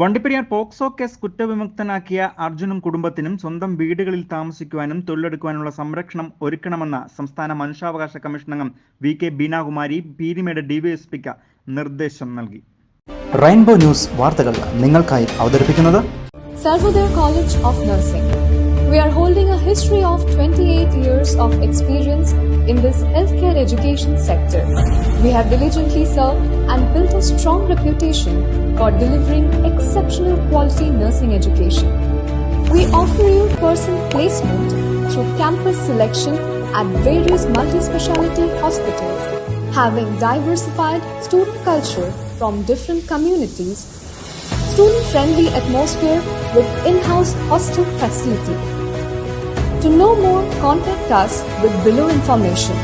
Vandiperiyar POCSO case കുറ്റവിമുക്തനാക്കിയ അർജുനും കുടുംബത്തിനും സ്വന്തം വീടുകളിൽ താമസിക്കുവാനും തൊഴിലെടുക്കുവാനുള്ള സംരക്ഷണം ഒരുക്കണമെന്ന സംസ്ഥാന മനുഷ്യാവകാശ കമ്മീഷൻ അംഗം വി.കെ. ബീനാകുമാരി പീരിമേട് ഡിവൈഎസ്പിക്ക് നിർദ്ദേശം നൽകി. റെയിൻബോ ന്യൂസ് വാർത്തകൾ നിങ്ങൾക്കായി അവതരിപ്പിക്കുന്നത് Sarvodaya College of Nursing. We are holding a history of 28 years of experience in this healthcare education sector. We have diligently served and built a strong reputation for delivering exceptional quality nursing education. We offer you person placement through campus selection at various multi-speciality hospitals, having diversified student culture from different communities, student-friendly atmosphere with in-house hostel facility. To know more, contact us with below information.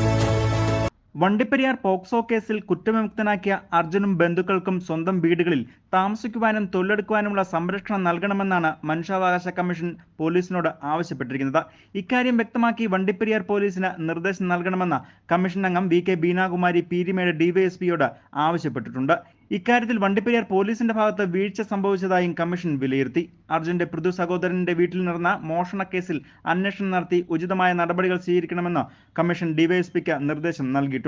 Vandiperiyar POCSO കേസിൽ കുറ്റവിമുക്തനാക്കിയ അർജുനും ബന്ധുക്കൾക്കും സ്വന്തം വീടുകളിൽ താമസിക്കുവാനും തൊഴിലെടുക്കുവാനുമുള്ള സംരക്ഷണം നൽകണമെന്നാണ് മനുഷ്യാവകാശ commission പോലീസിനോട് ആവശ്യപ്പെട്ടിരിക്കുന്നത്. ഇക്കാര്യം വ്യക്തമാക്കി വണ്ടിപ്പെരിയാർ പോലീസിന് നിർദ്ദേശം നൽകണമെന്ന് കമ്മീഷൻ അംഗം വി.കെ. ബീനാകുമാരി പീരിമേട് ഡിവൈഎസ്പിയോട് ആവശ്യപ്പെട്ടിട്ടുണ്ട്. ഇക്കാര്യത്തിൽ വണ്ടിപ്പെരിയാർ പോലീസിന്റെ ഭാഗത്ത് വീഴ്ച സംഭവിച്ചതായും കമ്മീഷൻ വിലയിരുത്തി. അർജുന്റെ പൃഥു സഹോദരന്റെ വീട്ടിൽ നടന്ന മോഷണ കേസിൽ അന്വേഷണം നടത്തി ഉചിതമായ നടപടികൾ സ്വീകരിക്കണമെന്ന് കമ്മീഷൻ ഡിവൈഎസ്പിക്ക് നിർദ്ദേശം നൽകിയിട്ടുണ്ട്.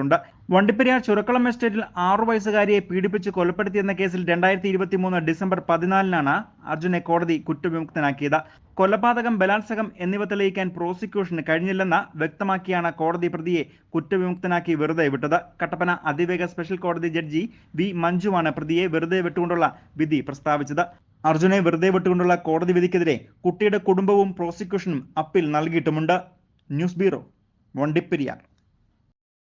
വണ്ടിപ്പെരിയാർ ചുരക്കളം എസ്റ്റേറ്റിൽ 6 വയസ്സുകാരിയെ പീഡിപ്പിച്ച് കൊലപ്പെടുത്തിയെന്ന കേസിൽ 2023 ഡിസംബർ 14-നാണ് അർജുനെ കോടതി കുറ്റവിമുക്തനാക്കിയത്. കൊലപാതകം, ബലാത്സംഗം എന്നിവ തെളിയിക്കാൻ പ്രോസിക്യൂഷന് കഴിഞ്ഞില്ലെന്ന് വ്യക്തമാക്കിയാണ് കോടതി പ്രതിയെ കുറ്റവിമുക്തനാക്കി വെറുതെ വിട്ടത്. കട്ടപ്പന അതിവേഗ സ്പെഷ്യൽ കോടതി ജഡ്ജി വി. മഞ്ജുവാണ് പ്രതിയെ വെറുതെ വിട്ടുകൊണ്ടുള്ള വിധി പ്രസ്താവിച്ചത്. അർജുനെ വെറുതെ വിട്ടുകൊണ്ടുള്ള കോടതി വിധിക്കെതിരെ കുട്ടിയുടെ കുടുംബവും പ്രോസിക്യൂഷനും അപ്പീൽ നൽകിയിട്ടുമുണ്ട്. News bureau, Vandiperiyar.